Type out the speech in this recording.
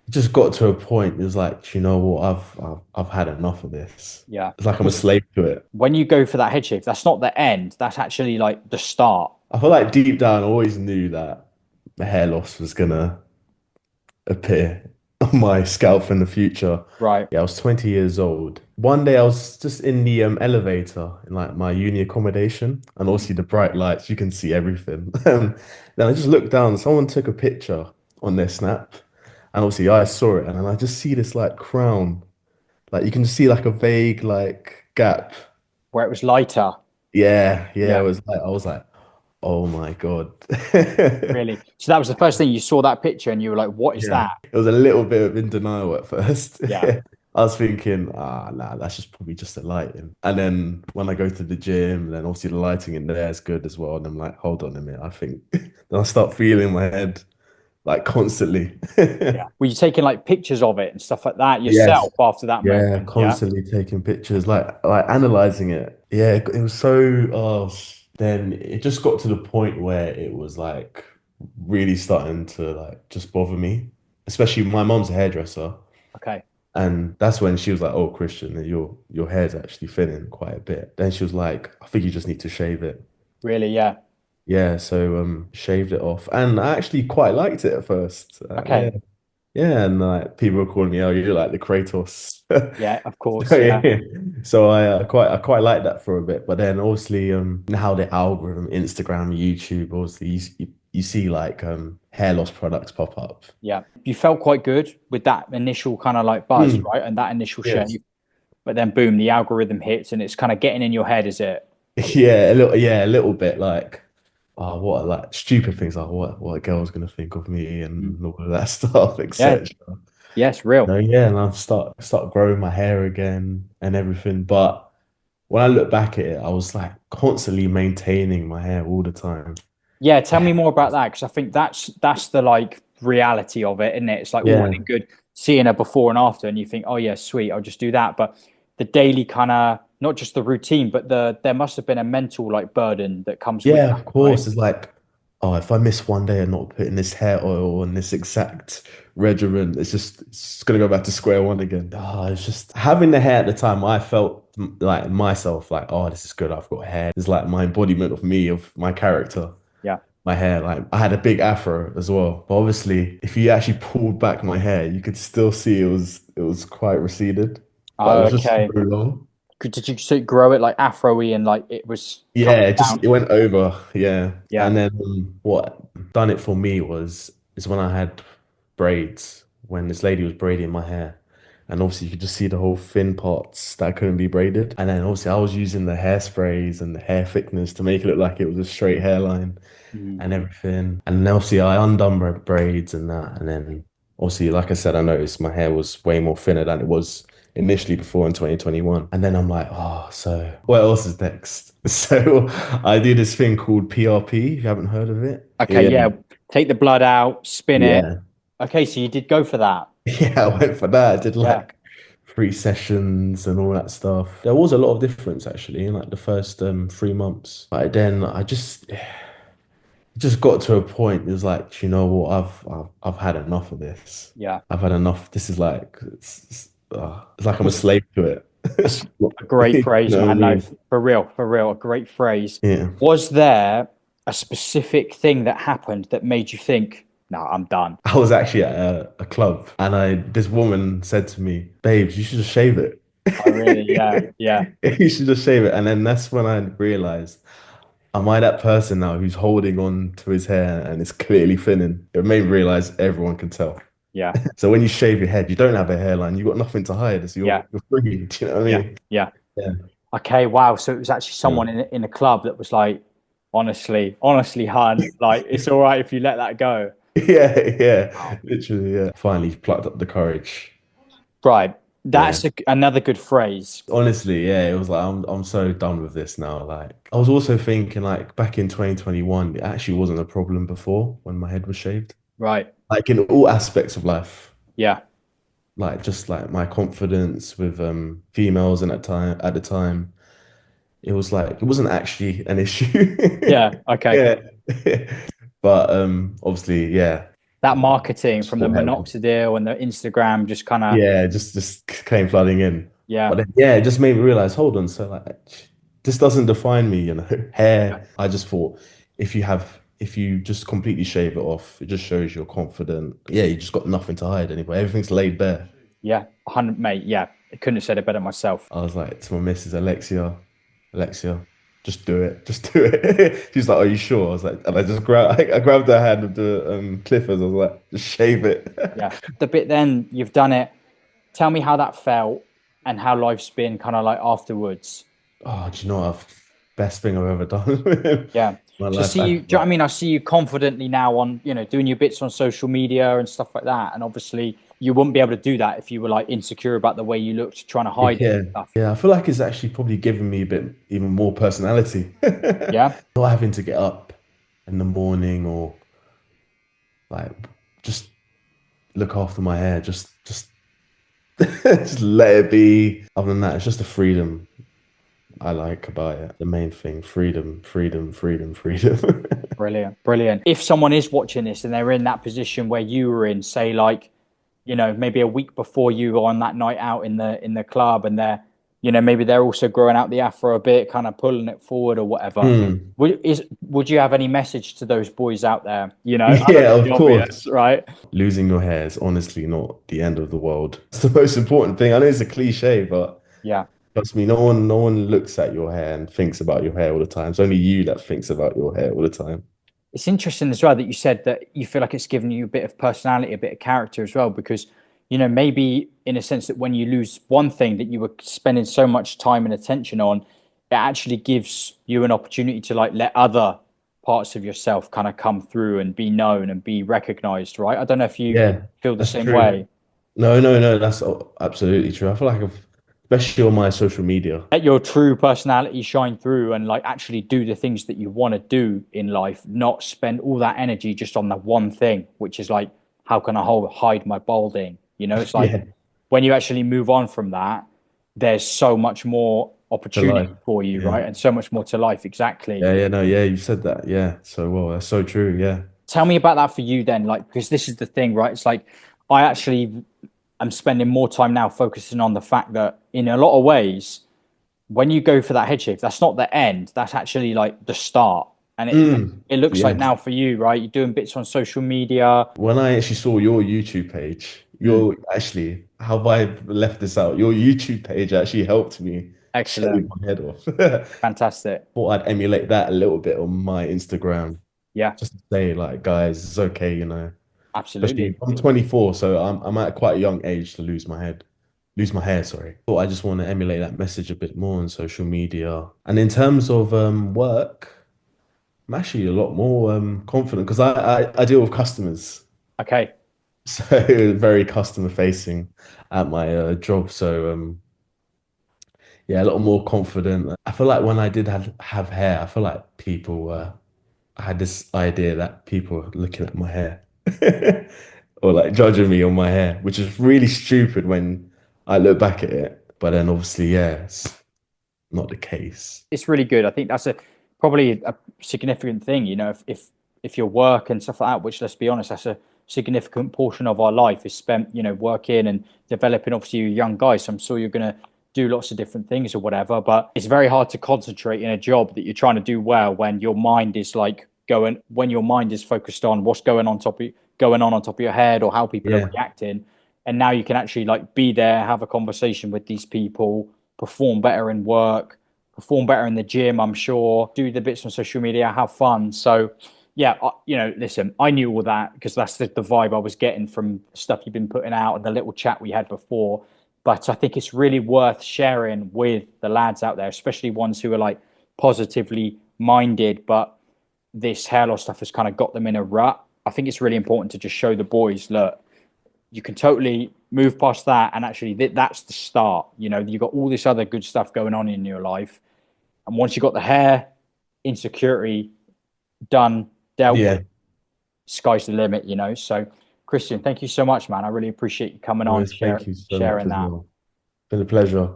it just got to a point. It was like, you know what? I've had enough of this. Yeah. It's like I'm a Because slave to it. when you go for that head shave, that's not the end. That's actually like the start. I feel like deep down, I always knew that the hair loss was gonna appear on my scalp in the future. Right. Yeah, I was 20 years old. One day I was just in the elevator in like my uni accommodation, and Mhm. obviously the bright lights, you can see everything. Then I just looked down, someone took a picture on their snap, and obviously I saw it, and then I just see this like crown. Like you can just see like a vague like gap. Where it was lighter. Yeah, yeah, it Yeah. was like I was like, oh my God. Really. So that was the first thing you saw that picture and you were like, what is Yeah, that? it was a little bit of in denial at first. Yeah. I was thinking, nah, that's just probably just the lighting. And then when I go to the gym, then obviously the lighting in there is good as well. And I'm like, hold on a minute, I think. Then I start feeling my head like constantly. Yeah. Were you taking like pictures of it and stuff like that Yes. yourself after that Yeah, moment? Yeah. constantly taking pictures, like analyzing it. Yeah, it was so, then it just got to the point where it was like really starting to like just bother me. Especially my mom's a hairdresser. Okay. And that's when she was like, "Oh, Christian, your hair's actually thinning quite a bit." Then she was like, "I think you just need to shave it." Really? Yeah. Yeah, so shaved it off, and I actually quite liked it at first. Yeah, Okay. yeah, and like people were calling me, "Oh, you're like the Kratos." Yeah, of So course. Yeah. yeah, so I quite liked that for a bit, but then obviously now the algorithm, Instagram, YouTube, obviously you see like hair loss products pop up. Yeah. You felt quite good with that initial kind of like buzz, Mm, right? And that initial yes. shave. But then boom, the algorithm hits and it's kind of getting in your head, is it? Yeah, a little bit like, oh, what like stupid things like what a girl's gonna think of me Mm. and all of that stuff, Yeah. etc. Yes, real. No, yeah, and I start growing my hair again and everything. But when I look back at it, I was like constantly maintaining my hair all the time. Yeah, tell me more about that because I think that's the like reality of it, isn't it? It's like all well Yeah, and good seeing a before and after, and you think, oh yeah, sweet, I'll just do that. But the daily kind of not just the routine, but there must have been a mental like burden that comes with yeah, that, of right? course. It's like, oh, if I miss one day and not putting this hair oil on this exact regimen, it's gonna go back to square one again. Oh, it's just having the hair at the time. I felt like myself, like, oh, this is good. I've got hair. It's like my embodiment of me, of my character. Yeah. My hair, like I had a big afro as well. But obviously, if you actually pulled back my hair, you could still see it was quite receded, but it Oh, was just so okay. long. Did you so grow it like afro-y and like it was Yeah, coming it down? went over. Yeah. Yeah. And then what done it for me is when I had braids, when this lady was braiding my hair. And obviously you could just see the whole thin parts that couldn't be braided. And then obviously I was using the hairsprays and the hair thickness to make it look like it was a straight hairline Mhm. and everything. And then obviously I undone my braids and that. And then obviously, like I said, I noticed my hair was way more thinner than it was initially before in 2021. And then I'm like, oh, so what else is next? So I do this thing called PRP, if you haven't heard of it. Okay, Yeah. yeah. Take the blood out, spin it. Yeah. Okay, so you did go for that. Yeah, I went for that. I did Yeah. like 3 sessions and all that stuff. There was a lot of difference actually in like the first 3 months. But then it just got to a point. It was like, you know what? I've had enough of this. Yeah. I've had enough. This is like it's like I'm a slave to it. That's a great You phrase, know what I man. No, mean? for real, a great phrase. Yeah. Was there a specific thing that happened that made you think, no, I'm done? I was actually at a club and I this woman said to me, "Babes, you should just shave it. I really, yeah, yeah, You should just shave it." And then that's when I realized, am I that person now who's holding on to his hair and it's clearly thinning? It made me realize everyone can tell. yeah, So when you shave your head, you don't have a hairline. You've got nothing to hide. So yeah, you're free. Do you know what I yeah, mean? yeah. Yeah. Okay, wow. So it was actually someone Yeah. in a club that was like, honestly, hun, like it's all right if you let that go. Yeah, yeah, Wow. literally, yeah. Finally plucked up the courage. Right. Yeah. That's another good phrase. Honestly, yeah, it was like I'm so done with this now. Like I was also thinking like back in 2021, it actually wasn't a problem before when my head was shaved. Right. Like in all aspects of life. Yeah. Like just like my confidence with females and at the time, it was like it wasn't actually an issue. Yeah. Okay. Yeah. But obviously, yeah. that marketing Just from the thought heaven. minoxidil and the Instagram just kind of, Yeah, just came flooding in. yeah, But then, yeah, it just made me realize, hold on, so like this doesn't define me, yeah, Hair. I just thought if you just completely shave it off, it just shows you're confident. Yeah, you just got nothing to hide anyway. Everything's laid bare. yeah, 100, mate. Yeah, I couldn't have said it better myself. I was like to my missus, Alexia, just do it. Just do it. She's like, are you sure? I was like, and I just I grabbed her hand with the clippers. I was like, just shave it. Yeah. The bit then you've done it. Tell me how that felt and how life's been kind of like afterwards. Oh, do you know what? Best thing I've ever done in Yeah. my So life. see you, do you know what I mean? I see you confidently now on, doing your bits on social media and stuff like that. And obviously you wouldn't be able to do that if you were like insecure about the way you looked, trying to hide it and Yeah, stuff. yeah. I feel like it's actually probably given me a bit even more personality. Yeah. Not having to get up in the morning or like just look after my hair. Just just let it be. Other than that, it's just the freedom I like about it. The main thing, freedom, freedom, freedom, freedom. Brilliant. Brilliant. If someone is watching this and they're in that position where you were in, say like, maybe a week before you go on that night out in the club and maybe they're also growing out the afro a bit, kind of pulling it forward or whatever. Hmm. Would you have any message to those boys out there? Other Yeah, than the of course. obvious, right? Losing your hair is honestly not the end of the world. It's the most important thing. I know it's a cliche, but Yeah. trust me, no one looks at your hair and thinks about your hair all the time. It's only you that thinks about your hair all the time. It's interesting as well that you said that you feel like it's given you a bit of personality, a bit of character as well, because maybe in a sense that when you lose one thing that you were spending so much time and attention on, it actually gives you an opportunity to like let other parts of yourself kind of come through and be known and be recognized, right? I don't know if you Yeah, feel the that's same true. way. No, that's absolutely true. I feel like especially on my social media. Let your true personality shine through and like actually do the things that you want to do in life, not spend all that energy just on the one thing, which is like, how can I hide my balding? It's like Yeah, when you actually move on from that, there's so much more to opportunity life. for you, Yeah. right? And so much more to life. Exactly. Yeah, no, yeah, you said that. Yeah, so well, that's so true. Yeah. Tell me about that for you then, like, because this is the thing, right? It's like I actually am spending more time now focusing on the fact that in a lot of ways, when you go for that head shave, that's not the end. That's actually like the start. And it looks like Yes. now for you, right? You're doing bits on social media. When I actually saw your YouTube page, Mm, your actually, how have I left this out? Your YouTube page actually helped me shave excellent. my head off. Fantastic. Thought I'd emulate that a little bit on my Instagram, Yeah, just to say, like, guys, it's okay. Especially absolutely. I'm 24, so I'm at quite a young age to lose my hair, sorry. Thought I just want to emulate that message a bit more on social media. And in terms of work, I'm actually a lot more confident because I deal with customers. Okay. So very customer facing at my job. So yeah, a lot more confident. I feel like when I did have hair, I feel like I had this idea that people were looking at my hair or like judging me on my hair, which is really stupid when I look back at it. But then obviously, yeah, it's not the case. It's really good. I think that's a probably a significant thing, if your work and stuff like that, which let's be honest, that's a significant portion of our life is spent, working and developing. Obviously, you're a young guy, so I'm sure you're gonna do lots of different things or whatever. But it's very hard to concentrate in a job that you're trying to do well when your mind is like going when your mind is focused on what's going on top of your head or how people are Yeah, reacting. And now you can actually like be there, have a conversation with these people, perform better in work, perform better in the gym, I'm sure, do the bits on social media, have fun. So, yeah, listen, I knew all that because that's the vibe I was getting from stuff you've been putting out and the little chat we had before. But I think it's really worth sharing with the lads out there, especially ones who are like positively minded, but this hair loss stuff has kind of got them in a rut. I think it's really important to just show the boys, look, you can totally move past that. And actually, that's the start. You've got all this other good stuff going on in your life. And once you've got the hair insecurity done, dealt with, yeah. sky's the limit. So, Christian, thank you so much, man. I really appreciate you coming on, Always thank you so much sharing as that. well. Been a pleasure.